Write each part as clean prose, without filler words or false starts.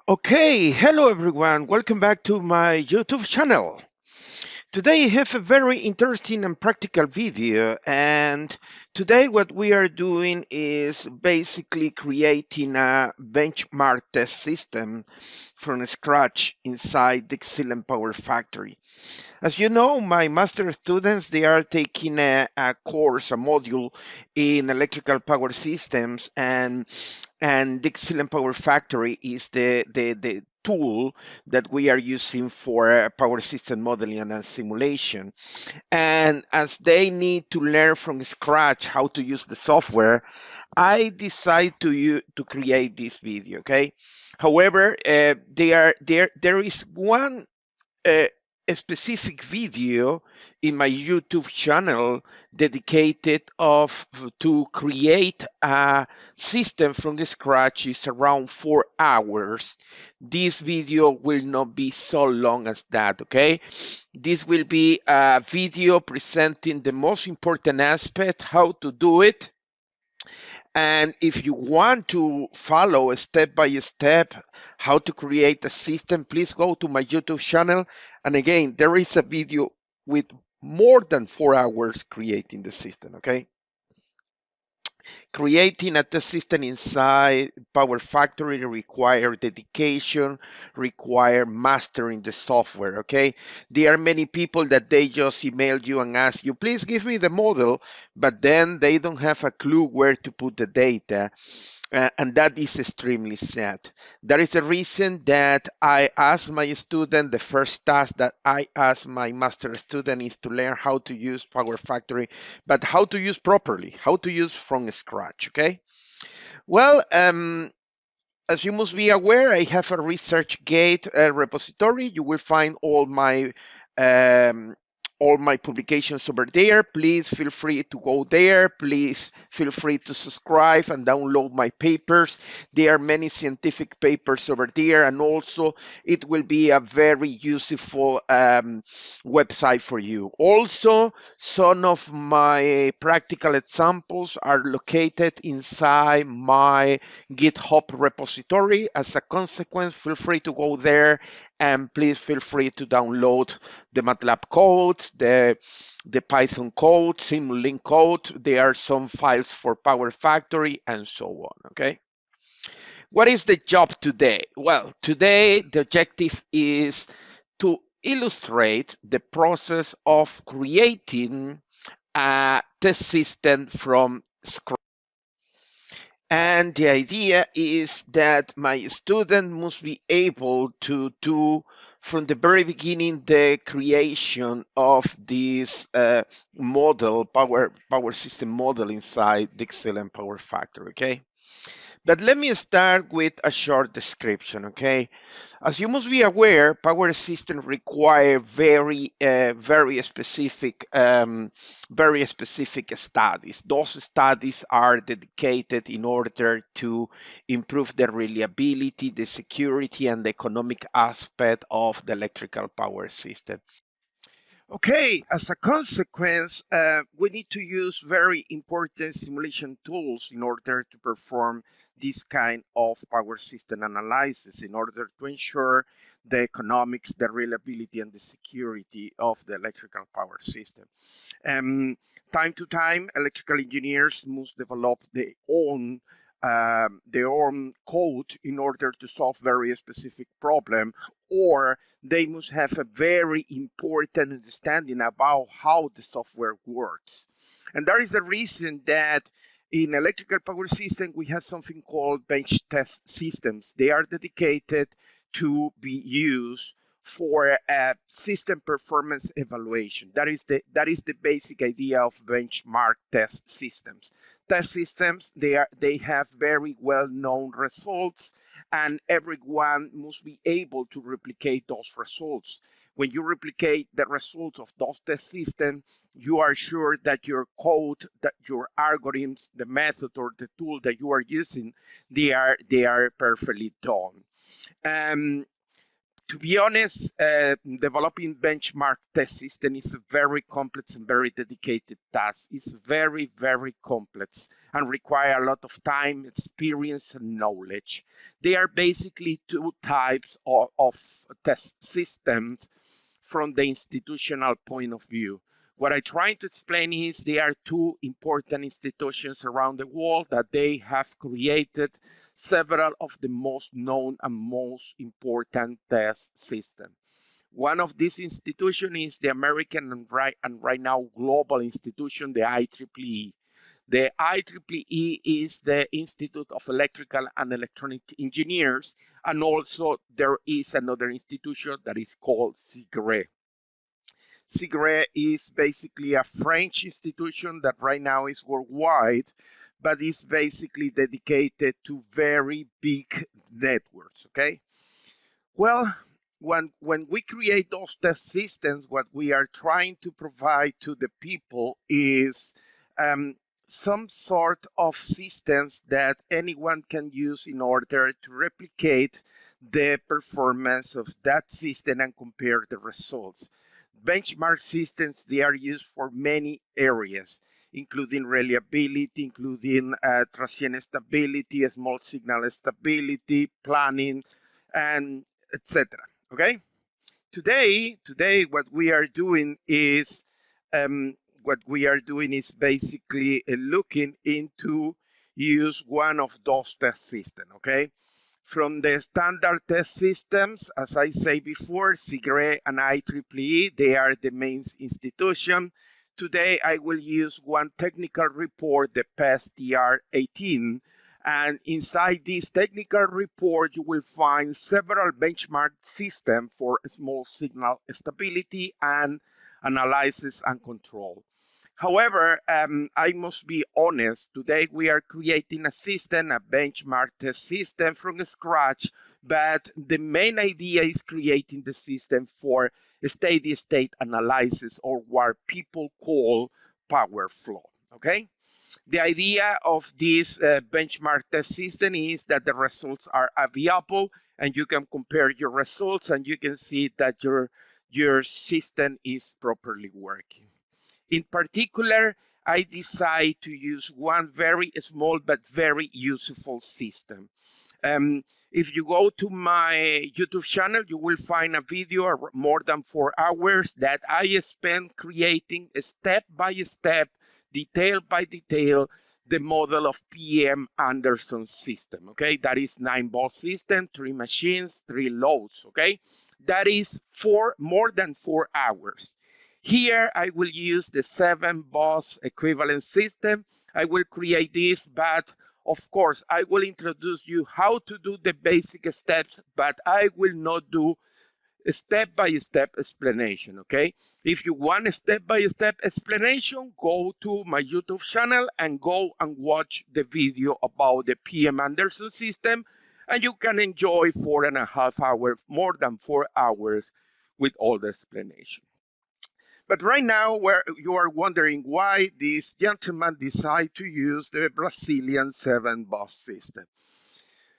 Okay, hello everyone. Welcome back to my YouTube channel. Today I have a very interesting and practical video, and today what we are doing is basically creating a benchmark test system from scratch inside the DIgSILENT PowerFactory. As you know, my master students, they are taking a course, a module in electrical power systems, and DIgSILENT PowerFactory is the tool that we are using for power system modeling and simulation. And as they need to learn from scratch how to use the software, I decide to create this video. Okay. However, there is one uh, a specific video in my YouTube channel dedicated of to create a system from the scratch is around 4 hours. This video will not be so long as that, okay? This will be a video presenting the most important aspect, how to do it. And if you want to follow step by step how to create a system, please go to my YouTube channel. And again, there is a video with more than 4 hours creating the system, okay? Creating a test system inside PowerFactory require dedication, require mastering the software, okay? There are many people that they just email you and ask you, please give me the model, but then they don't have a clue where to put the data. And that is extremely sad. That is the reason that I ask my student, the first task that I ask my master student is to learn how to use PowerFactory, but how to use properly, how to use from scratch, okay? Well, as you must be aware, I have a ResearchGate repository. You will find um, all my publications over there. Please feel free to go there. Please feel free to subscribe and download my papers. There are many scientific papers over there, and also it will be a very useful website for you. Also, some of my practical examples are located inside my GitHub repository. As a consequence, feel free to go there, and please feel free to download the MATLAB code, the Python code, Simulink code. There are some files for PowerFactory and so on, okay? What is the job today? Well, today the objective is to illustrate the process of creating a test system from scratch. And the idea is that my student must be able to do from the very beginning the creation of this model, power system model inside the DIgSILENT PowerFactory, okay? But let me start with a short description, okay? As you must be aware, power systems require very specific studies. Those studies are dedicated in order to improve the reliability, the security, and the economic aspect of the electrical power system. Okay, as a consequence, we need to use very important simulation tools in order to perform this kind of power system analysis in order to ensure the economics, the reliability, and the security of the electrical power system. Time to time, electrical engineers must develop their own code in order to solve very specific problem, or they must have a very important understanding about how the software works. And that is the reason that in electrical power system, we have something called bench test systems. They are dedicated to be used for a system performance evaluation. That is the basic idea of benchmark test systems. Test systems, they have very well-known results, and everyone must be able to replicate those results. When you replicate the results of those test systems, you are sure that your code, that your algorithms, the method or the tool that you are using, they are perfectly done. To be honest, developing benchmark test system is a very complex and very dedicated task. It's very, very complex and require a lot of time, experience, and knowledge. There are basically two types of test systems from the institutional point of view. What I'm trying to explain is there are two important institutions around the world that they have created several of the most known and most important test systems. One of these institutions is the American and right now global institution, the IEEE. The IEEE is the Institute of Electrical and Electronic Engineers, and also there is another institution that is called SIGRE. SIGRE is basically a French institution that right now is worldwide, but is basically dedicated to very big networks, okay? Well, when we create those test systems, what we are trying to provide to the people is some sort of systems that anyone can use in order to replicate the performance of that system and compare the results. Benchmark systems, they are used for many areas, including reliability, including transient stability, small signal stability, planning, and etc. Okay. Today, what we are doing is basically looking into use one of those test systems. Okay. From the standard test systems, as I say before, SIGRE and IEEE, they are the main institution. Today, I will use one technical report, the PES-TR18, and inside this technical report, you will find several benchmark systems for small signal stability and analysis and control. However, I must be honest, today we are creating a system, a benchmark test system from scratch, but the main idea is creating the system for steady state analysis, or what people call power flow, okay? The idea of this benchmark test system is that the results are available and you can compare your results and you can see that your system is properly working. In particular, I decided to use one very small but very useful system. If you go to my YouTube channel, you will find a video more than 4 hours that I spent creating step by step, detail by detail, the model of PM Anderson system, okay? That is 9-volt system, 3 machines, 3 loads, okay? That is more than 4 hours. Here, I will use the 7-bus equivalent system. I will create this, but of course, I will introduce you how to do the basic steps, but I will not do a step-by-step explanation, okay? If you want a step-by-step explanation, go to my YouTube channel and go and watch the video about the PM Anderson system, and you can enjoy 4.5 hours, more than 4 hours with all the explanation. But right now, where you are wondering why this gentleman decided to use the Brazilian 7-bus system.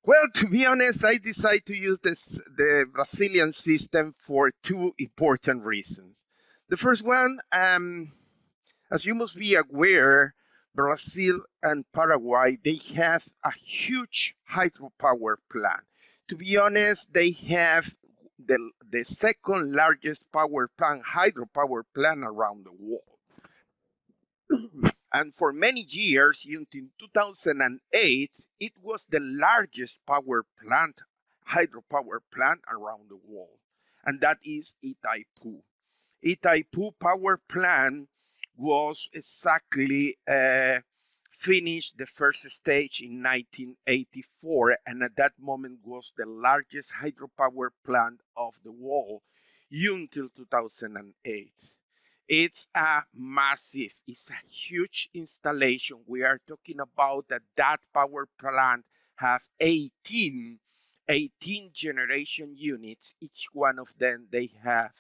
Well, to be honest, I decided to use the Brazilian system for two important reasons. The first one, as you must be aware, Brazil and Paraguay, they have a huge hydropower plant. To be honest, they have the second largest hydropower plant around the world. And for many years, until 2008, it was the largest hydropower plant around the world. And that is Itaipu. Itaipu power plant was exactly finished the first stage in 1984, and at that moment was the largest hydropower plant of the world until 2008. It's a huge installation. We are talking about that power plant have 18 generation units. Each one of them, they have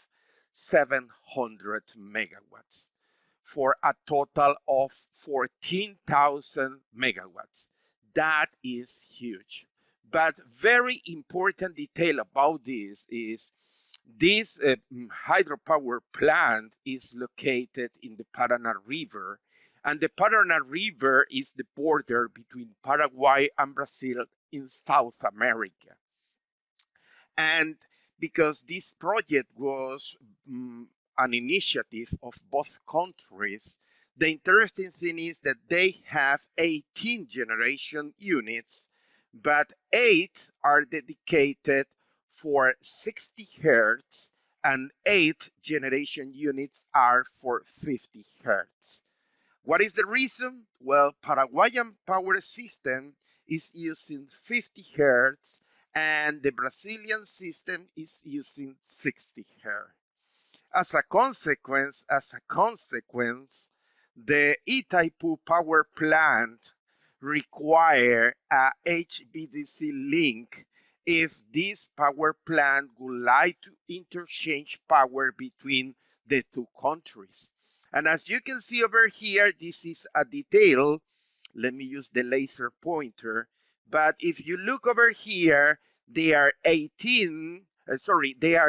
700 megawatts for a total of 14,000 megawatts. That is huge. But very important detail about this is this hydropower plant is located in the Paraná River, and the Paraná River is the border between Paraguay and Brazil in South America. And because this project was an initiative of both countries, the interesting thing is that they have 18 generation units, but 8 are dedicated for 60 hertz and 8 generation units are for 50 hertz. What is the reason? Well, Paraguayan power system is using 50 hertz and the Brazilian system is using 60 hertz. As a consequence, the Itaipu power plant require a HVDC link if this power plant would like to interchange power between the two countries. And as you can see over here, this is a detail. Let me use the laser pointer. But if you look over here, there are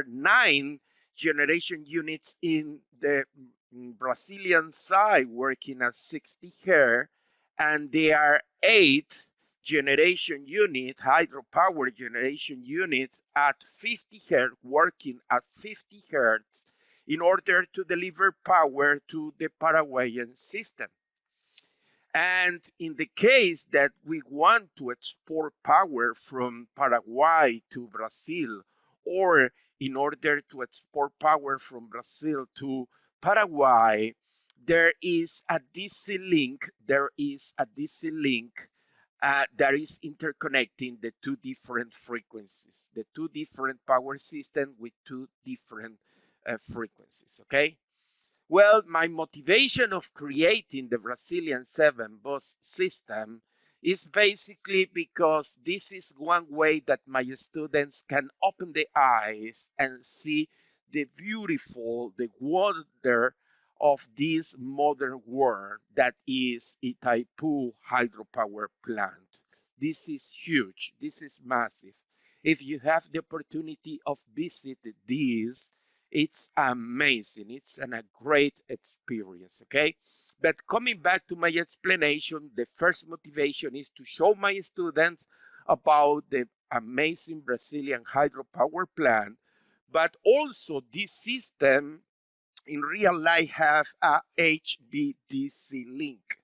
9 generation units in the Brazilian side working at 60 hertz, and there are 8 generation unit, hydropower generation unit at 50 hertz working at 50 hertz in order to deliver power to the Paraguayan system. And in the case that we want to export power from Paraguay to Brazil, or in order to export power from Brazil to Paraguay, there is a DC link. That is interconnecting the two different frequencies, the two different power systems with two different frequencies, okay? Well, my motivation of creating the Brazilian 7-bus system is basically because this is one way that my students can open their eyes and see the wonder of this modern world that is Itaipu hydropower plant. This is huge. This is massive. If you have the opportunity of visiting this, it's amazing. It's a great experience, okay? But coming back to my explanation, the first motivation is to show my students about the amazing Brazilian hydropower plant, but also this system in real life have a HVDC link.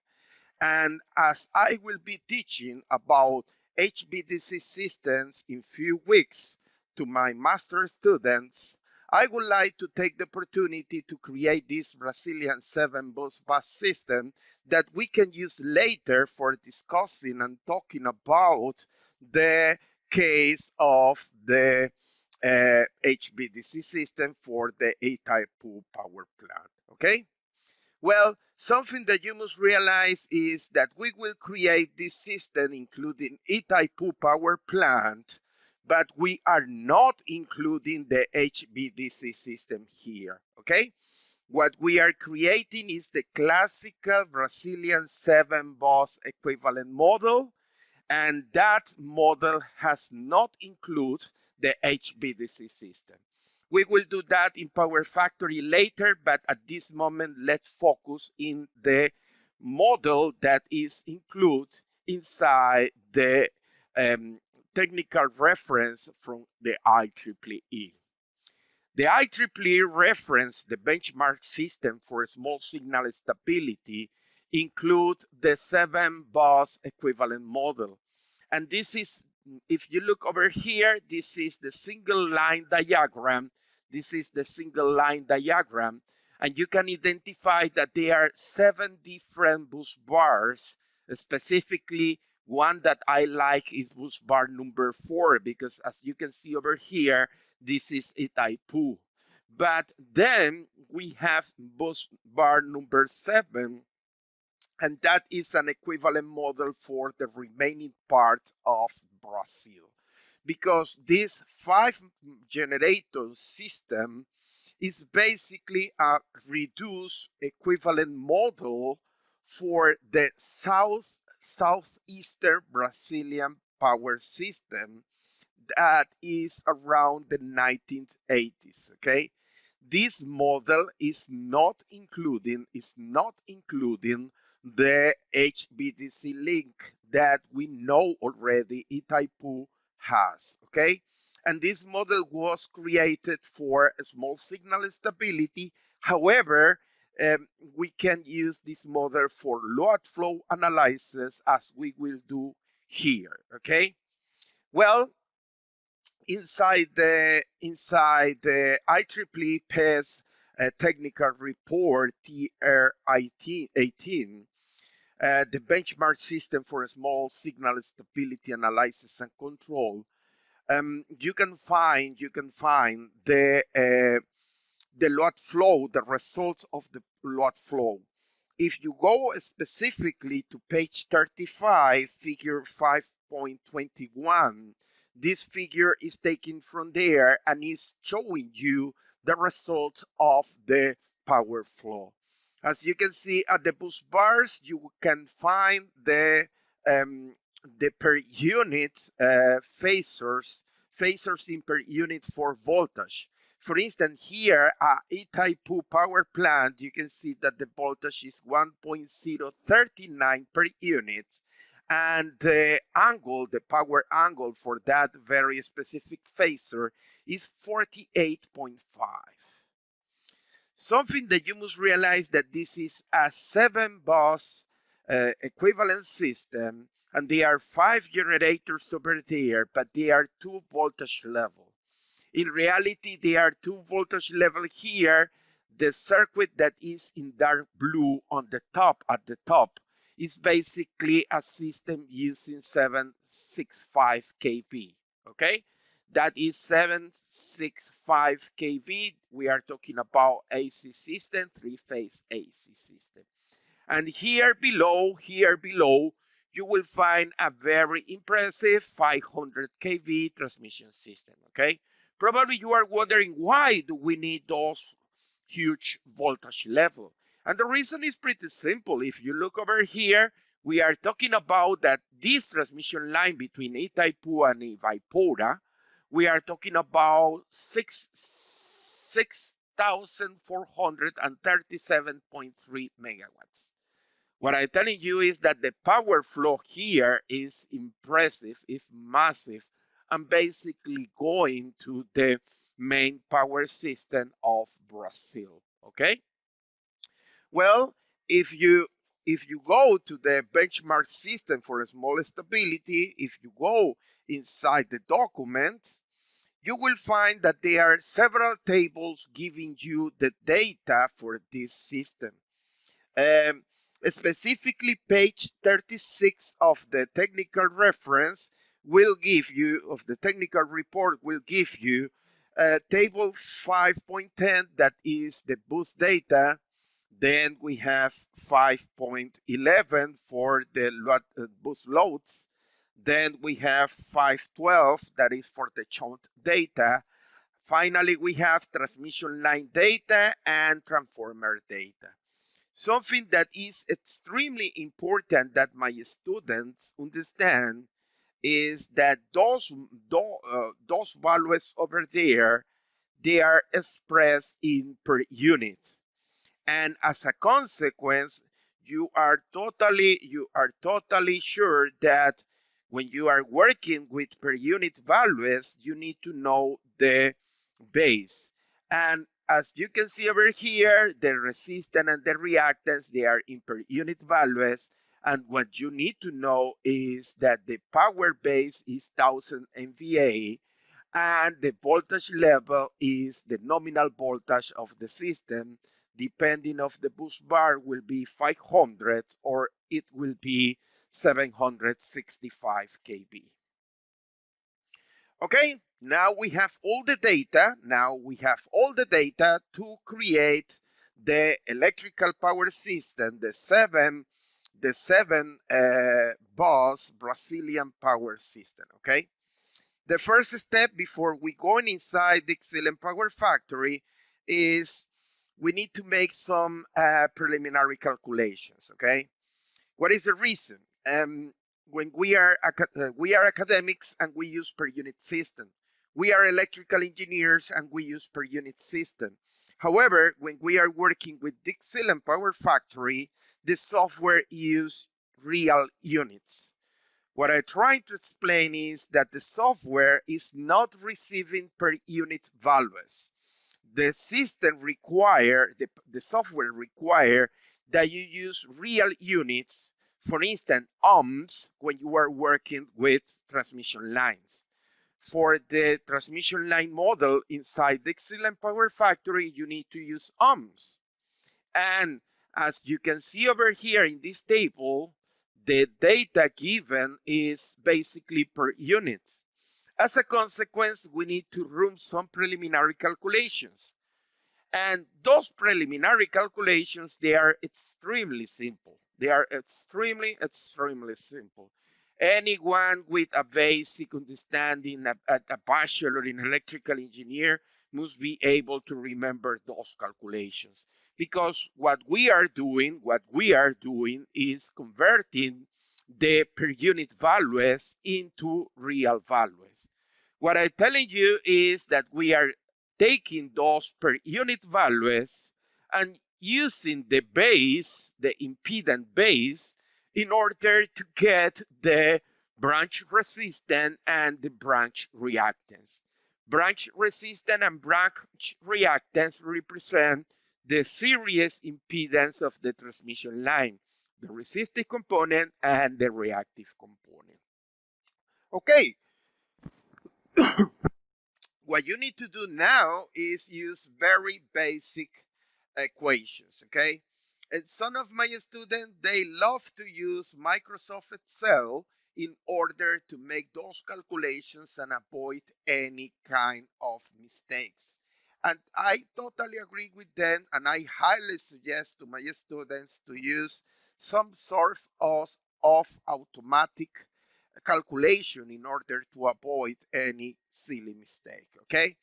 And as I will be teaching about HVDC systems in few weeks to my master students, I would like to take the opportunity to create this Brazilian 7-bus system that we can use later for discussing and talking about the case of the HVDC system for the Itaipu power plant, okay? Well, something that you must realize is that we will create this system including Itaipu power plant, but we are not including the HVDC system here, okay? What we are creating is the classical Brazilian 7-bus equivalent model, and that model has not included the HVDC system. We will do that in PowerFactory later, but at this moment, let's focus in the model that is included inside the technical reference from the IEEE. The IEEE reference, the benchmark system for small signal stability, include the 7-bus equivalent model. And this is, if you look over here, this is the single line diagram. This is the single line diagram. And you can identify that there are 7 different bus bars. Specifically, one that I like is bus bar number 4, because as you can see over here, this is Itaipu. But then we have bus bar number 7, and that is an equivalent model for the remaining part of Brazil. Because this 5-generator system is basically a reduced equivalent model for the South-Southeastern Brazilian power system that is around the 1980s, okay? This model is not including the HVDC link that we know already Itaipu has, okay? And this model was created for small signal stability. However, we can use this model for load flow analysis as we will do here, okay? Well, inside the IEEE PES technical report TR18, the benchmark system for small signal stability analysis and control, you can find the load flow, the results of the load flow. If you go specifically to page 35, figure 5.21, this figure is taken from there and is showing you the results of the power flow. As you can see at the bus bars, you can find the per unit phasors in per unit for voltage. For instance, here at Itaipu power plant, you can see that the voltage is 1.039 per unit, and the power angle for that very specific phasor is 48.5. Something that you must realize that this is a 7-bus equivalent system, and there are 5 generators over there, but they are 2 voltage level. In reality, there are 2 voltage level here. The circuit that is in dark blue on the top, at the top, is basically a system using 765 kV, okay? That is 765 kV. We are talking about AC system, 3-phase AC system. And here below, you will find a very impressive 500 kV transmission system, okay? Probably you are wondering, why do we need those huge voltage level? And the reason is pretty simple. If you look over here, we are talking about that this transmission line between Itaipu and Ivaipura, we are talking about 6,437.3 megawatts. What I'm telling you is that the power flow here is impressive, is massive, and basically going to the main power system of Brazil, okay? Well, if you go to the benchmark system for small stability, if you go inside the document, you will find that there are several tables giving you the data for this system. Specifically, page 36 of the technical reference will give you, of the technical report, will give you table 5.10, that is the bus data. Then we have 5.11 for the bus loads. Then we have 5.12, that is for the shunt data. Finally, we have transmission line data and transformer data. Something that is extremely important that my students understand is that those values over there, they are expressed in per unit. And as a consequence, you are totally sure that when you are working with per unit values, you need to know the base. And as you can see over here, the resistance and the reactance, they are in per unit values. And what you need to know is that the power base is 1000 MVA, and the voltage level is the nominal voltage of the system. Depending of the bus bar, will be 500 or it will be 765 kV. Okay, now we have all the data. To create the electrical power system, the seven bus Brazilian power system. Okay, the first step before we go inside DIgSILENT PowerFactory is we need to make some preliminary calculations. Okay, what is the reason? when we are academics and we use per unit system. We are electrical engineers and we use per unit system. However, when we are working with DIgSILENT PowerFactory, the software use real units. What I try to explain is that the software is not receiving per unit values. The system require, the software require that you use real units, for instance, ohms, when you are working with transmission lines. For the transmission line model inside the DIgSILENT PowerFactory, you need to use ohms. And as you can see over here in this table, the data given is basically per unit. As a consequence, we need to run some preliminary calculations. And those preliminary calculations, they are extremely simple. They are extremely simple. Anyone with a basic understanding, a bachelor in electrical engineer, must be able to remember those calculations. Because what we are doing is converting the per unit values into real values. What I'm telling you is that we are taking those per unit values and using the base, the impedance base, in order to get the branch resistance and the branch reactance. Branch resistance and branch reactance represent the series impedance of the transmission line, the resistive component and the reactive component. Okay. What you need to do now is use very basic equations, okay? And some of my students, they love to use Microsoft Excel in order to make those calculations and avoid any kind of mistakes. And I totally agree with them, and I highly suggest to my students to use some sort of automatic calculation in order to avoid any silly mistake, okay?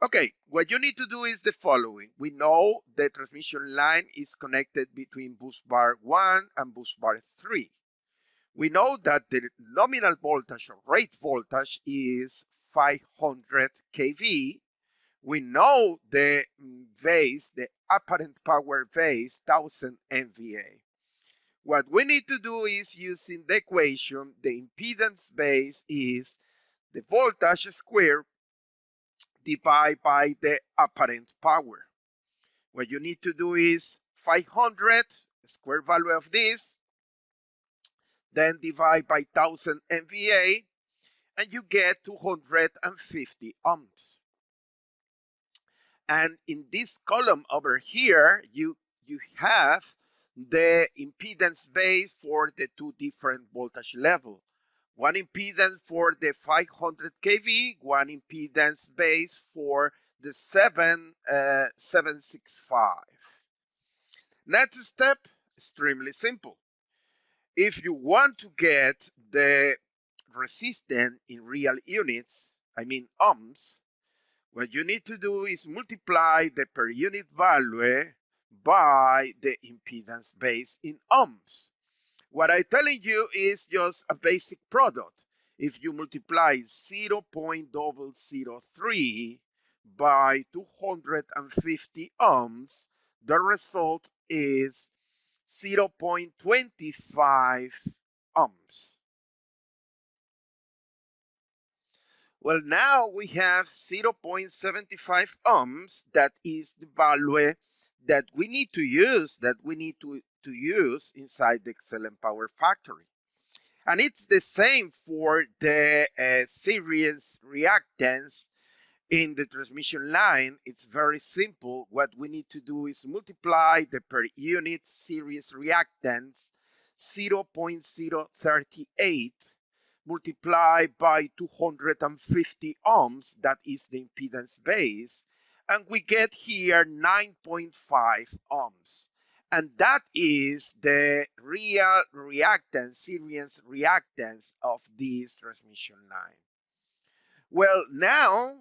Okay, what you need to do is the following. We know the transmission line is connected between bus bar 1 and bus bar 3. We know that the nominal voltage or rate voltage is 500 kV. We know the base, the apparent power base, 1000 MVA. What we need to do is using the equation, the impedance base is the voltage squared divided by the apparent power. What you need to do is 500, square value of this, then divide by 1000 MVA, and you get 250 ohms. And in this column over here, you have the impedance base for the two different voltage levels. One impedance for the 500 kV, one impedance base for the 765. Next step, extremely simple. If you want to get the resistance in real units, I mean ohms, what you need to do is multiply the per unit value by the impedance base in ohms. What I'm telling you is just a basic product. If you multiply 0.003 by 250 ohms, the result is 0.25 ohms. Well, now we have 0.75 ohms. That is the value that we need to use, use inside the DIgSILENT PowerFactory. And it's the same for the series reactance in the transmission line. It's very simple. What we need to do is multiply the per unit series reactance 0.038 multiplied by 250 ohms, that is the impedance base, and we get here 9.5 ohms. And that is the real reactance, series reactance of this transmission line. Well, now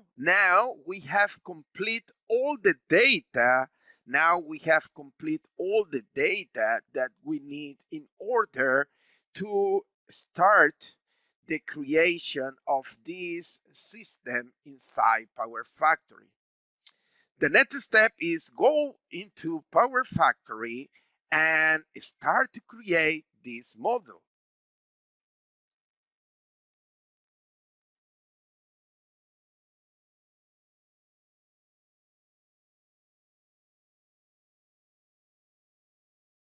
we have complete all the data. Now we have complete all the data that we need in order to start the creation of this system inside PowerFactory. The next step is go into PowerFactory and start to create this model.